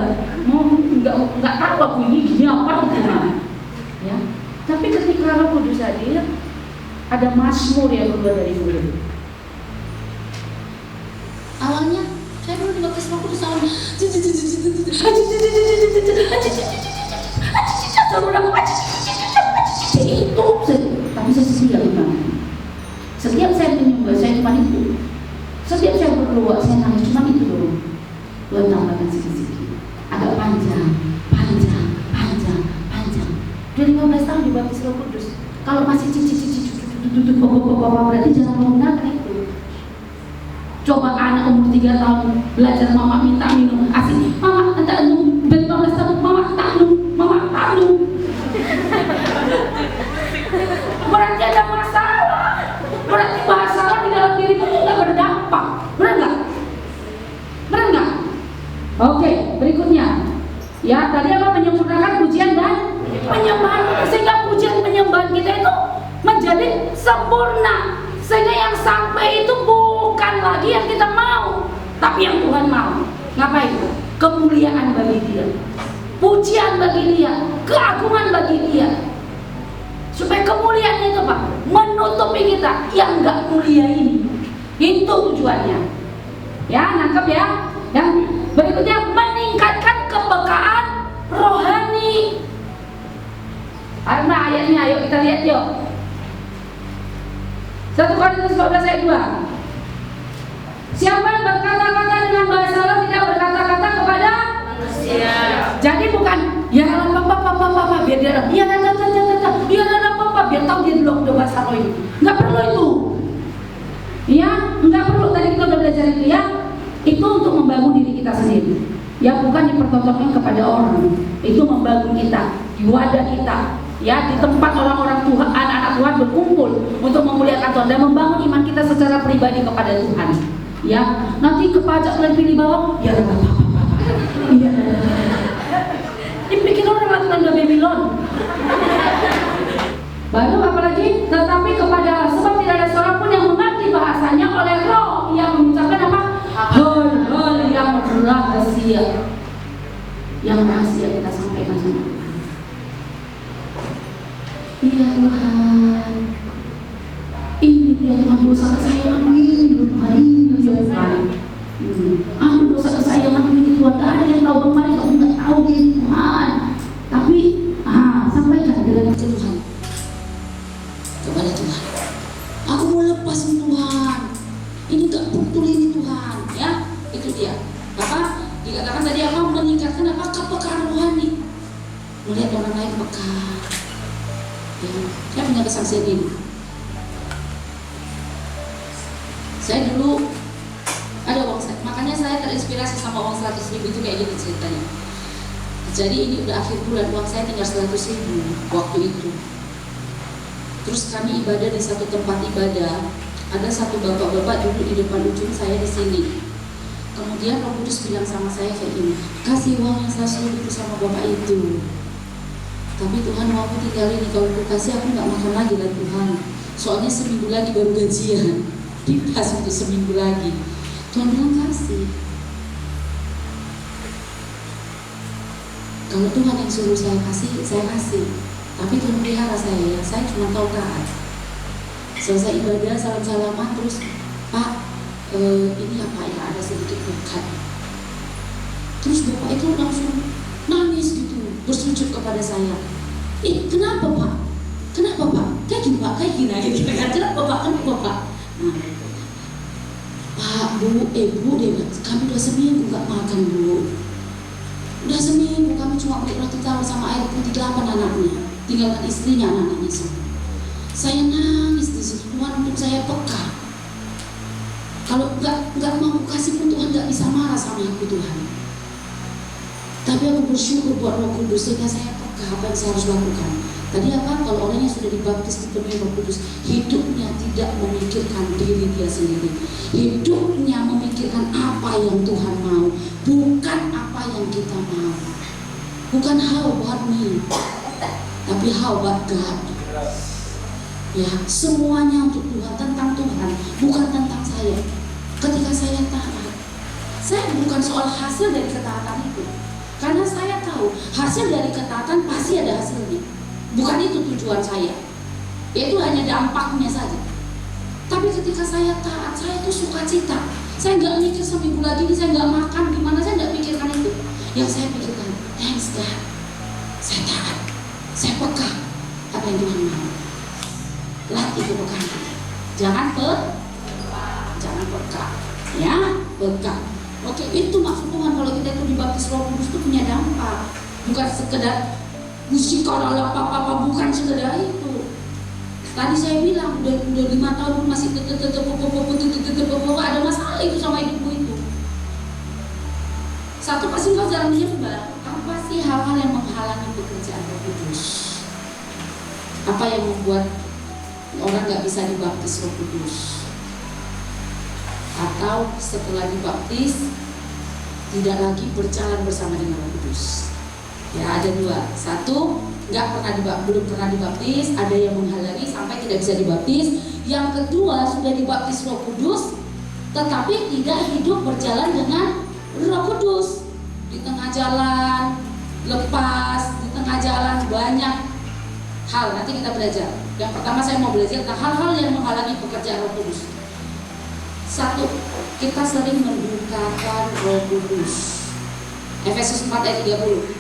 nggak tahu aku gini apa gimana. Ya, tapi ketika Roh Kudus hadir, ada mazmur yang keluar dari mulut. Awalnya saya dulu dibaptis Roh Kudus awalnya itu, tapi saya tidak pernah. Setiap saya menyembah, saya cuma itu. Setiap saya berdoa, saya nangis cuma itu dulu. Tuhan tambahkan sedikit, agak panjang. Udah 15 tahun dibaptis Roh Kudus. Kalau masih berarti jangan menggunakan itu. Coba anak umur 3 tahun belajar mama minta minum, asik, mama tak minum, dari 15 tahun mama tak minum. Berarti ada masalah. Berarti bahasa di dalam dirimu itu nggak berdampak. Benar nggak? Oke, berikutnya. Ya, tadi apa? Menyempurnakan pujian dan penyembahan, sehingga pujian penyembahan kita itu menjadi sempurna. Sehingga yang sampai itu bukan lagi yang kita mau, tapi yang Tuhan mau. Ngapain? Kemuliaan bagi Dia, pujian bagi Dia, keagungan bagi Dia. Supaya kemuliaan itu apa? Menutupi kita yang nggak mulia ini. Itu tujuannya. Ya, nangkep ya. Yang berikutnya, meningkatkan kepekaan rohani ayatnya, ayo kita lihat yuk. 1 Korintus 14 ayat 2. Siapa yang berkata-kata dengan bahasa roh tidak berkata-kata kepada manusia. Jadi bukan ya apa biar dia ya apa biar tahu dia dulu udah bahasa roh ini. Enggak perlu itu. Ya, enggak perlu, tadi kita udah belajar itu ya. Itu untuk membangun diri kita sendiri. Ya, bukan dipertontonkan kepada orang. Itu membangun kita, di wadah kita. Ya, di tempat orang-orang Tuhan, anak-anak Tuhan berkumpul untuk memuliakan Tuhan dan membangun iman kita secara pribadi kepada Tuhan. Ya, nanti ke pajak dan pilih bawah, ya apa. Iya. Dibikin orang latihan udah Babylon. Baru apalagi, tetapi kepada Allah, sebab tidak ada seorang pun yang mengerti bahasanya oleh roh yang mengucapkan apa? Hal-hal yang rahasia. Yang rahasia kita sampaikan sama Tuhan. Iya Tuhan, ini dia Tuhan dosa kesayangan ini Tuhan, ini dia Tuhan. Dosa kesayangan ini Tuhan, tak ada yang tahu kemarin, kamu nggak tahu ini Tuhan. Tapi sampaikan dengan Tuhan kepada Tuhan. Aku mau lepas Tuhan, ini gak betul ini Tuhan, ya itu dia. Apa? Dikatakan tadi apa? Meningkatkan apa? Kepekaan rohani. Melihat orang lain peka. Ya, saya punya kesaksian ini. Saya dulu ada uang, makanya saya terinspirasi sama uang 100.000 itu kayak gini ceritanya. Jadi ini udah akhir bulan, uang saya tinggal 100.000 waktu itu. Terus kami ibadah di satu tempat ibadah, ada satu bapak-bapak duduk di depan ujung, saya di sini. Kemudian Roh Kudus bilang sama saya kayak gini, kasih uang yang 100.000 itu sama bapak itu. Tapi Tuhan mau aku tinggal ini, kalau aku kasih aku gak makan lagi lah Tuhan. Soalnya seminggu lagi baru gajian, dipas untuk seminggu lagi. Tuhan bilang kasih. Kalau Tuhan yang suruh saya kasih, saya kasih. Tapi Tuhan pelihara saya cuma tahu taat. Selesai ibadah, salam-salaman, terus Pak, ini apa ya, ada sedikit berkat. Terus bapak itu langsung nangis gitu, bersujud kepada saya. Kenapa Pak? Kenapa Pak? Kayak gini Pak, kayak gini gitu. Kenapa Pak? Kenapa Pak? Pak, Bu, Bu, dia bilang, kami udah seminggu gak makan Bu. Udah seminggu kami cuma beli roti tawar sama air putih 8 anaknya, tinggalkan istrinya, anak-anaknya semua. Saya nangis di situ, Tuhan untuk saya peka. Kalau nggak mau kasih pun Tuhan nggak bisa marah sama aku Tuhan. Tapi aku bersyukur buat Roh Kudus sehingga saya peka apa yang saya harus lakukan. Tadi apa? Kalau orang yang sudah dibaptis dipenuhi Roh Kudus, hidupnya tidak memikirkan diri dia sendiri. Hidupnya memikirkan apa yang Tuhan mau, bukan apa yang kita mau. Bukan how about me, tapi how about God. Ya, semuanya untuk Tuhan, tentang Tuhan, bukan tentang saya. Ketika saya taat, saya bukan soal hasil dari ketaatan itu, karena saya tahu hasil dari ketaatan pasti ada hasilnya. Bukan itu tujuan saya, itu hanya dampaknya saja. Tapi ketika saya taat, saya itu sukacita. Saya nggak mikir seminggu lagi ini saya nggak makan gimana, saya nggak pikirkan itu. Yang saya pikirkan, thanks God, saya taat, saya peka apa yang Tuhan mau. Latih kepekaan kita. Jangan peka, ya, peka. Oke, itu maksud Tuhan kalau kita itu dibaptis Roh Kudus itu punya dampak, bukan sekedar musikal apa-apa, bukan sekedar itu. Tadi saya bilang udah 5 tahun masih ada masalah itu sama hidupku itu. Satu pasti kau jarang menyembah. Apa sih hal-hal yang menghalangi pekerjaan Roh Kudus? Apa yang membuat orang nggak bisa dibaptis Roh Kudus? Atau setelah dibaptis tidak lagi berjalan bersama dengan Roh Kudus? Ya, ada 2. Satu, belum pernah dibaptis, ada yang menghalangi sampai tidak bisa dibaptis. Yang kedua, sudah dibaptis Roh Kudus tetapi tidak hidup berjalan dengan Roh Kudus. Di tengah jalan lepas, di tengah jalan banyak hal. Nanti kita belajar. Yang pertama saya mau belajar tentang hal-hal yang menghalangi pekerjaan Roh Kudus. 1, kita sering mendukakan Roh Kudus. Efesus 4 ayat 30.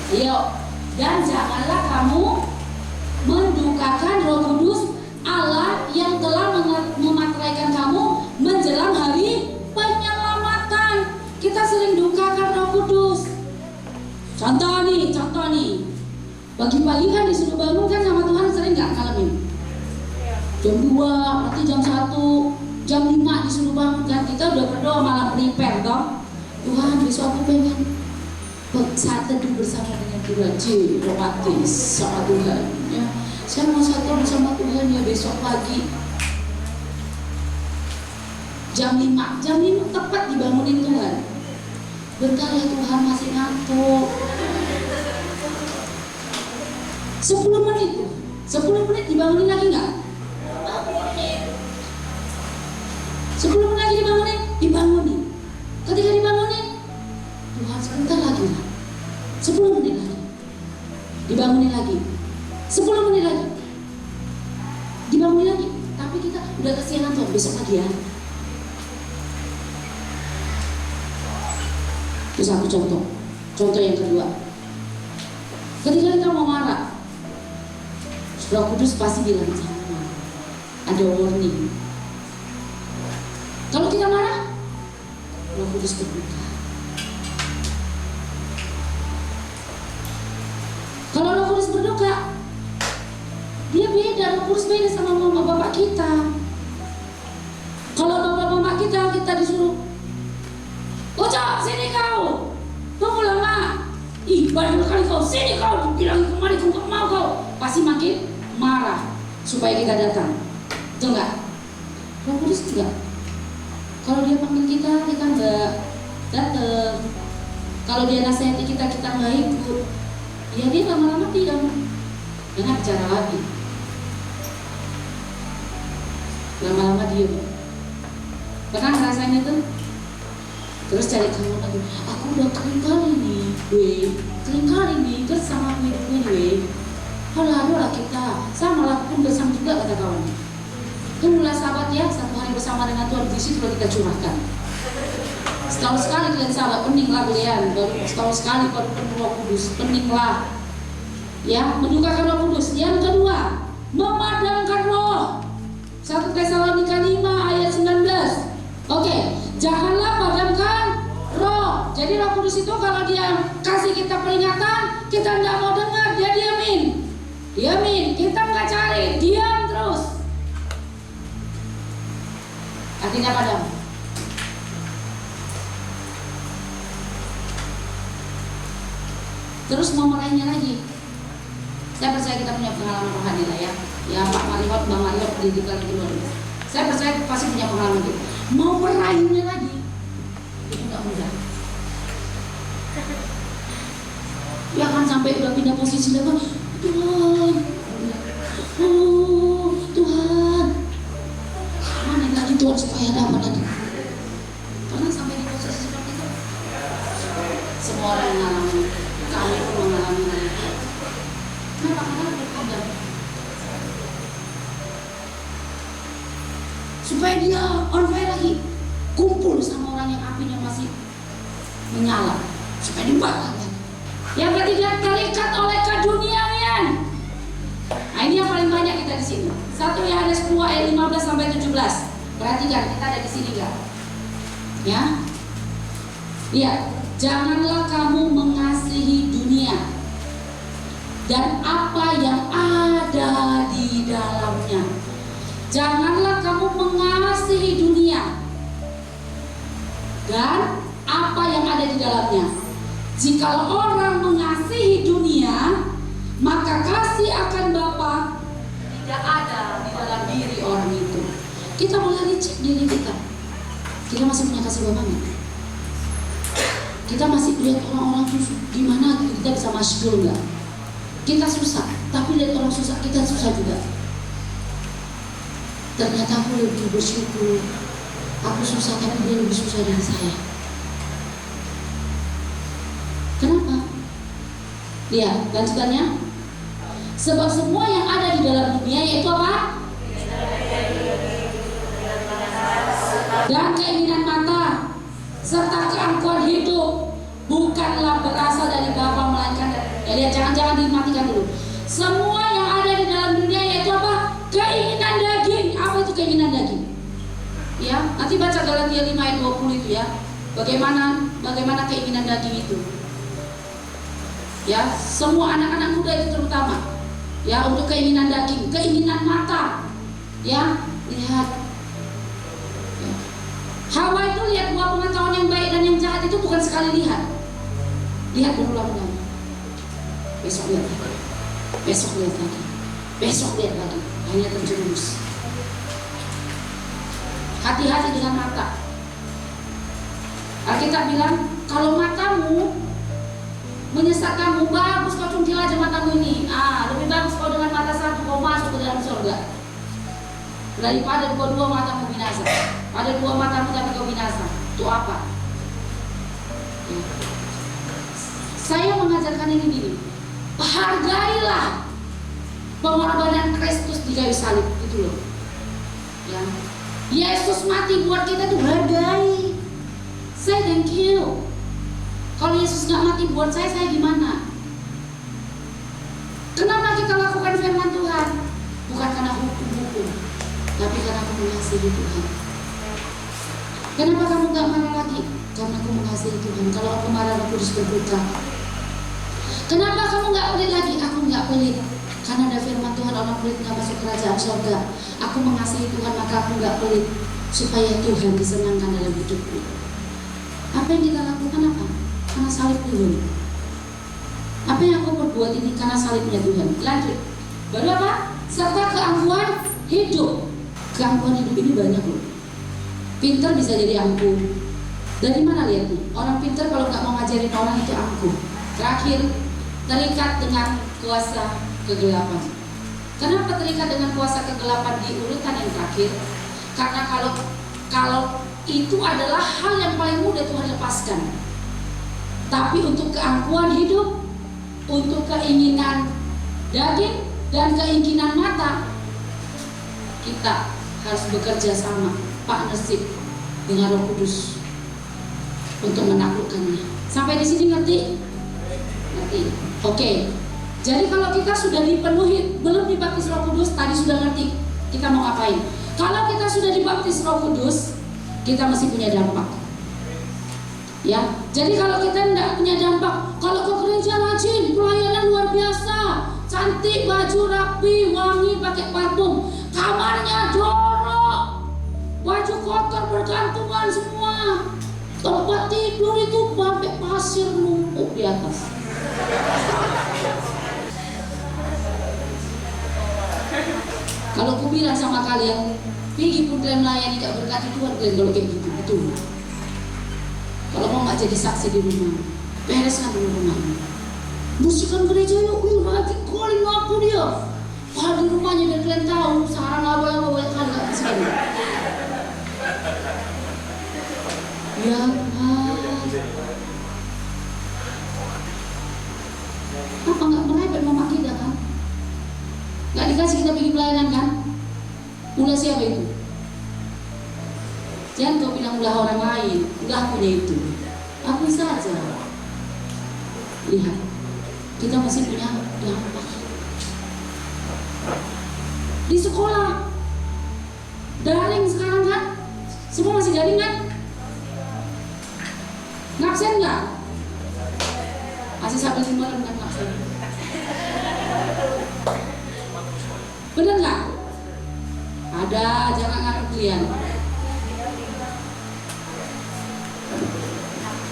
Ayo, dan janganlah kamu mendukakan Roh Kudus Allah yang telah memateraikan kamu menjelang hari penyelamatan. Kita sering dukakan Roh Kudus. Contoh nih. Pagi-pagi kan disuruh bangun kan sama Tuhan, sering nggak ngalamin? Jam 2, nanti jam 1, jam 5 disuruh bangun kan. Kita udah berdoa malah prepare toh. Tuhan besok aku pengen saat teduh bersama dengan Tuhan, romantis sama Tuhan ya. Saya mau satu bersama Tuhan ya besok pagi jam 5 tepat dibangunin Tuhan. Bentar ya Tuhan, masih ngantuk. 10 menit dibangunin lagi nggak? Bangunin. 10 menit lagi dibangunin. Ketika dibangunin, Tuhan sebentar lagi lah. 10 menit lagi dibangunin lagi. 10 menit lagi dibangunin lagi. Tapi kita udah kesiangan Tuhan, besok lagi ya. Itu satu contoh. Contoh yang kedua, ketika kita mau marah, Roh Kudus pasti bilang sama, ada warning. Kalau kita marah, Roh Kudus berduka. Kalau Roh Kudus berduka, dia beda. Roh Kudus beda sama mama bapak kita. Kalau bapak mama kita disuruh, "Bocah, sini kau, tunggu lama. Ih, banyak kali kau, sini kau, bilang kemari kau gak mau kau." Pasti makin marah supaya kita datang. Betul nggak? Roh Kudus juga. Kalau dia panggil kita nggak datang. Kalau dia nasihati kita nggak ikut, ya dia lama-lama diam, jangan bicara lagi. Lama-lama diam. Pernah ngerasain itu? Terus cari kamu lagi. Aku udah kering kali nih, terus sama hidup gue. Lalu lah kita sama lakukan bersama juga, kata kawan. Tunggulah sahabat ya, satu hari bersama dengan Tuhan di situ kita curahkan. Setahun sekali kalian sahabat, peninglah kalian. Baru setahun sekali baru penuh Roh Kudus, peninglah. Ya, mendukakan Roh Kudus. Yang kedua, memadamkan roh. 1 Tesalonika 5 ayat 19. Oke, janganlah padamkan roh. Jadi Roh Kudus itu kalau dia kasih kita peringatan, kita nggak mau dengar, dia diamin. Kita nggak cari, diam terus. Artinya padam. Terus mau meraihnya lagi. Saya percaya kita punya pengalaman rohani lah ya. Ya Pak Mariot, Bang Mariot pendidikan itu luar biasa. Saya percaya pasti punya pengalaman gitu. Mau meraihnya lagi, itu nggak mudah. Ya kan sampai udah pindah posisi lepas. Tuhan, mana lagi Tuhan supaya dapat lagi. Pernah sampai di posisi seperti itu? Semua orang mengalami, kami pun mengalami. Kenapa? Karena berpadam. Supaya dia on fire lagi, kumpul sama orang yang apinya masih menyala, supaya dibakar. Yang ketiga, terikat oleh keduniawian. Nah ini yang paling banyak kita di sini. 1 Yohanes 2 ayat 15 sampai 17. Perhatikan, kita ada di sini enggak? Ya. Lihat, janganlah kamu mengasihi dunia dan apa yang ada di dalamnya. Janganlah kamu mengasihi dunia dan apa yang ada di dalamnya. Jikalau orang mengasihi dunia, maka kasih akan Bapa tidak ada di dalam diri orang itu. Kita mulai cek diri kita. Kita masih punya kasih Bapa nggak? Kita masih lihat orang-orang susah, gimana kita bisa masyhur nggak? Kita susah, tapi lihat orang susah, kita susah juga. Ternyata aku lebih bersyukur. Aku susah, tapi dia lebih susah dari saya. Kenapa? Lihat lanjutannya. Sebab semua yang ada di dalam dunia yaitu apa? Dan keinginan mata serta keangkuhan hidup bukanlah berasal dari Bapa melainkan lihat, jangan dimatikan dulu. Semua yang ada di Ya, nanti baca Galatia 5 ayat 20 itu ya. Bagaimana keinginan daging itu. Ya, semua anak-anak muda itu terutama. Ya, untuk keinginan daging, keinginan mata. Ya, lihat. Ya. Hawa itu lihat buah pengetahuan yang baik dan yang jahat itu bukan sekali lihat. Lihat berulang-ulang. Besok lihat lagi. Besok lihat lagi. Besok lihat lagi. Hanya terjerumus. Hati-hati dengan mata. Alkitab bilang, kalau matamu menyesat kamu, bagus kau cungkil aja matamu ini. Lebih bagus kau dengan mata satu kau masuk ke dalam surga daripada dua matamu binasa. Ada dua matamu tapi kau binasa. Itu apa? Ya. Saya mengajarkan ini gini. Hargailah pengorbanan Kristus di kayu salib itu loh. Ya. Yesus mati buat kita tuh hargai. Say thank you. Kalau Yesus nggak mati buat saya gimana? Kenapa kita lakukan firman Tuhan? Bukan karena hukum-hukum, tapi karena aku mengasihi Tuhan. Kenapa kamu nggak marah lagi? Karena aku mengasihi Tuhan. Kalau aku marah, aku harus berduka. Kenapa kamu nggak pelit lagi? Aku nggak pelit. Karena ada firman Tuhan, orang pelit nggak masuk kerajaan surga. Aku mengasihi Tuhan, maka aku nggak pelit, supaya Tuhan disenangkan dalam hidupku. Apa yang kita lakukan apa? Karena salib Tuhan. Apa yang aku berbuat ini karena salibnya Tuhan. Lanjut. Baru apa? Serta keangkuhan hidup. Keangkuhan hidup ini banyak loh. Pinter bisa jadi angkuh. Dari mana lihat nih? Orang pinter kalau nggak mau ngajarin orang itu angkuh. Terakhir, terikat dengan kuasa kegelapan. Kenapa terikat dengan kuasa kegelapan di urutan yang terakhir? Karena kalau itu adalah hal yang paling mudah Tuhan lepaskan. Tapi untuk keangkuhan hidup, untuk keinginan daging dan keinginan mata, kita harus bekerja sama, partnership dengan Roh Kudus untuk menaklukkannya. Sampai di sini ngerti? Ngerti. Oke. Jadi kalau kita sudah dipenuhi, belum dibaptis Roh Kudus, tadi sudah ngerti kita mau ngapain. Kalau kita sudah dibaptis Roh Kudus, kita masih punya dampak. Ya, jadi kalau kita tidak punya dampak, kalau ke gereja rajin, pelayanan luar biasa, cantik, baju rapi, wangi, pakai parfum, kamarnya jorok, baju kotor bergantungan semua, tempat tidur itu sampai pasir numpuk di atas. Kalau aku bilang sama kalian, pergi pun kalian melayani tidak berkati Tuhan kalian kalau kayak gitu, betul. Kalau mau nggak jadi saksi di rumah, bereskan dulu rumahnya. Bersihkan gereja yuk, rajin calling aku dia. Kalau di rumahnya dan kalian tahu, sarang apa banyak kali nggak bersihkan. Ya apa nggak merepet mama kita kan? Nggak dikasih kita pergi pelayanan kan? Ulah siapa itu? Jangan kau bilang ulah orang lain, ulah punya itu. Aku saja. Lihat, kita masih punya dampak. Di sekolah, daring sekarang kan? Semua masih daring kan? Ngabsen nggak? Masih sampai 5 kan ngabsen. Bener nggak? Ada, jangan ngaruh kalian.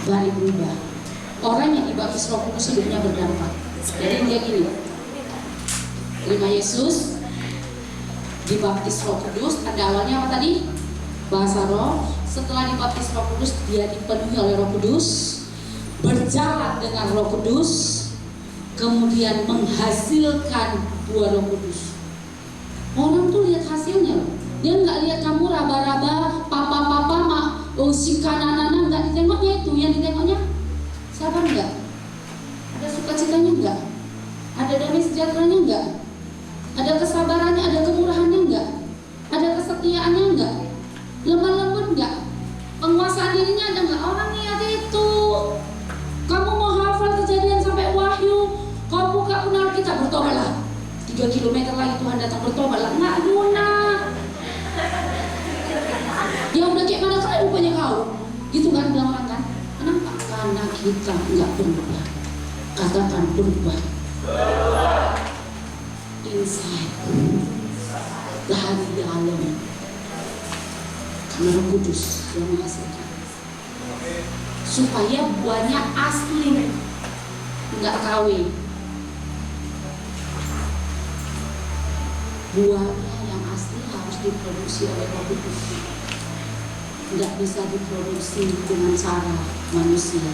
Balik berubah. Orang yang dibaptis Roh Kudus hidupnya berdampak. Jadi dia gini, terima Yesus, dibaptis Roh Kudus. Tanda awalnya apa tadi? Bahasa roh. Setelah dibaptis Roh Kudus, dia dipenuhi oleh Roh Kudus, berjalan dengan Roh Kudus, kemudian menghasilkan buah Roh Kudus. Orang tuh lihat hasilnya loh. Dia nggak lihat kamu raba-raba, papa-papa, si kananana, nggak ditengoknya itu. Yang ditengoknya sabar nggak? Ada sukacitanya nggak? Ada damai sejahteranya nggak? Ada kesabarannya, ada kemurahannya nggak? Ada kesetiaannya nggak? Lemah lembut nggak? Penguasaan dirinya ada nggak? Orang lihat itu. Kamu mau hafal Kejadian sampai Wahyu, kau buka pun Alkitab, bertobatlah. 3 kilometer lagi Tuhan datang, bertobatlah. Nggak guna. Ya udah kayak mana kalian rupanya kau? Gitu kan bilang orang kan. Kenapa? Karena kita nggak berubah. Katakan berubah. Inside. Dari dalam. Karena Roh Kudus yang menghasilkan. Supaya buahnya asli, nggak KW. Buahnya yang asli harus diproduksi oleh Roh Kudus. Nggak bisa diproduksi dengan cara manusia.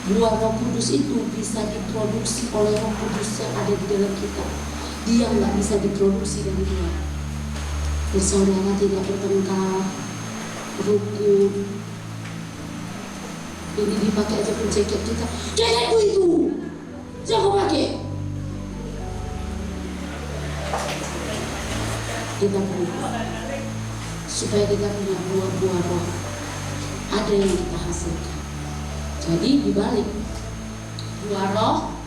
Buah Roh Kudus itu bisa diproduksi oleh Roh Kudus yang ada di dalam kita. Dia nggak bisa diproduksi dari luar. Bersaudara tidak bertengkar, rukun. Ini dipakai aja pun jaket kita. Jaketku itu, jangan pakai. Kita berubah supaya kita punya buah-buah roh. Ada yang kita hasilkan. Jadi dibalik, buah roh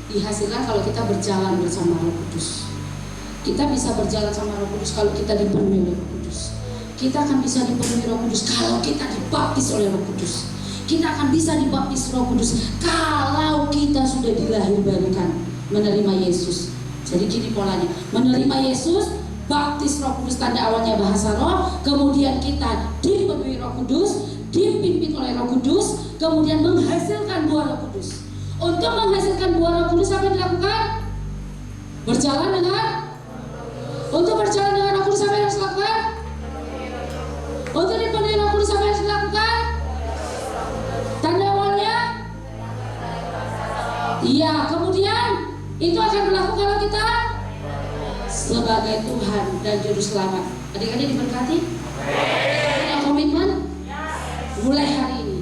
dihasilkan kalau kita berjalan bersama Roh Kudus. Kita bisa berjalan sama Roh Kudus kalau kita dipenuhi oleh Roh Kudus. Kita akan bisa dipenuhi Roh Kudus kalau kita dibaptis oleh Roh Kudus. Kita akan bisa dibaptis Roh Kudus kalau kita sudah dilahirkan menerima Yesus. Jadi gini polanya, menerima Yesus, baptis Roh Kudus, tanda awalnya bahasa roh, kemudian kita dipenuhi Roh Kudus, dipimpin oleh Roh Kudus, kemudian menghasilkan buah Roh Kudus. Untuk menghasilkan buah Roh Kudus apa yang dilakukan? Berjalan dengan. Untuk berjalan dengan Roh Kudus apa yang harus dilakukan? Untuk dipenuhi Roh Kudus apa yang harus dilakukan? Tanda awalnya? Iya, kemudian itu akan berlaku kalau kita sebagai Tuhan dan Juru Selamat. Adik-adik diberkati? Punya komitmen? Mulai hari ini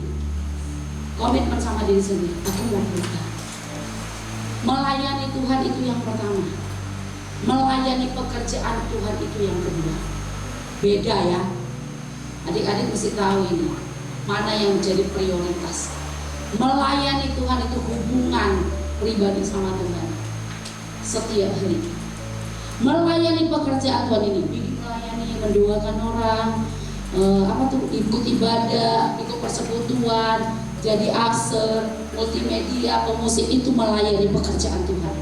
komitmen sama diri sendiri. Aku mau berubah. Melayani Tuhan itu yang pertama. Melayani pekerjaan Tuhan itu yang kedua. Beda ya. Adik-adik mesti tahu ini. Mana yang menjadi prioritas. Melayani Tuhan itu hubungan pribadi sama Tuhan setiap hari. Melayani pekerjaan Tuhan ini, melayani, mendoakan orang, ikut ibadah, ikut persekutuan, jadi aser, multimedia, pemusik, itu melayani pekerjaan Tuhan.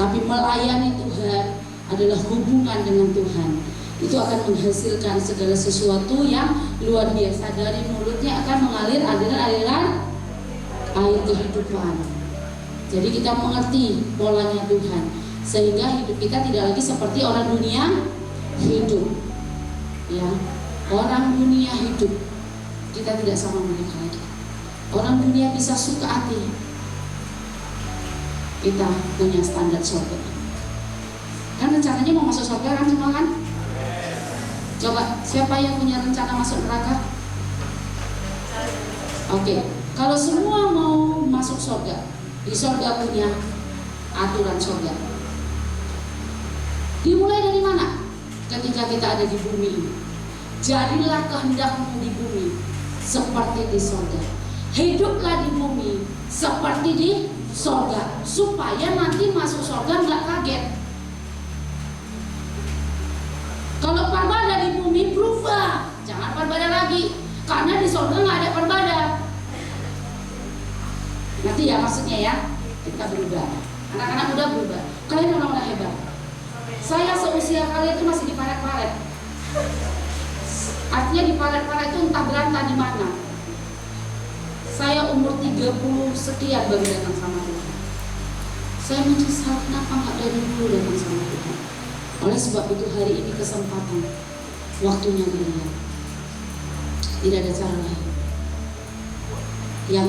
Tapi melayani Tuhan adalah hubungan dengan Tuhan. Itu akan menghasilkan segala sesuatu yang luar biasa. Dari mulutnya akan mengalir aliran-aliran air kehidupan. Jadi kita mengerti polanya Tuhan, sehingga hidup kita tidak lagi seperti orang dunia hidup. Ya, orang dunia hidup, kita tidak sama mereka lagi. Orang dunia bisa suka hati, kita punya standar surga. Kan rencananya mau masuk surga kan semua kan? Coba, siapa yang punya rencana masuk neraka? Oke, kalau semua mau masuk surga, di surga punya aturan surga. Dimulai dari mana? Ketika kita ada di bumi. Jadilah kehendakmu di bumi seperti di surga. Hiduplah di bumi seperti di surga, supaya nanti masuk surga nggak kaget. Kalau perbada di bumi berubah, jangan perbada lagi, karena di surga nggak ada perbada. Nanti ya maksudnya ya, kita berubah. Anak-anak muda berubah. Kalian orang-orang hebat. Saya seusia kalian itu masih di paret-paret. Artinya di paret-paret itu entah berantah di mana. Saya umur 30 sekian baru datang sama Tuhan. Saya menyesal kenapa nggak dari dulu datang sama Tuhan. Oleh sebab itu hari ini kesempatan, waktunya dilihat. Tidak ada cara lain. Yang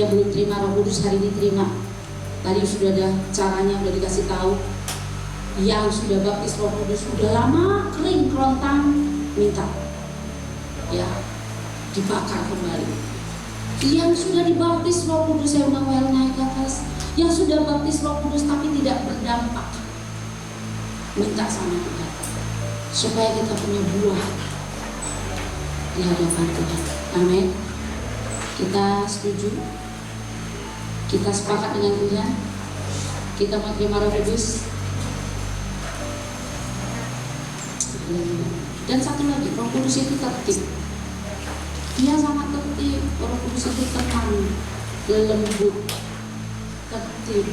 belum terima Roh Kudus hari ini terima. Tadi sudah ada caranya, sudah dikasih tahu. Yang sudah baptis Roh Kudus sudah lama kering kerontang, minta ya dibakar kembali. Yang sudah dibaptis Roh Kudus, saya undang well naik ke atas. Yang sudah baptis Roh Kudus tapi tidak berdampak, minta sama Tuhan supaya kita punya buah di hadapan Tuhan. Amin. Kita setuju, kita sepakat dengan Tuhan, kita mau terima Roh Kudus. Dan satu lagi, Roh Kudus itu tertib. Dia sangat tertib. Roh Kudus itu tenang, lembut, tertib.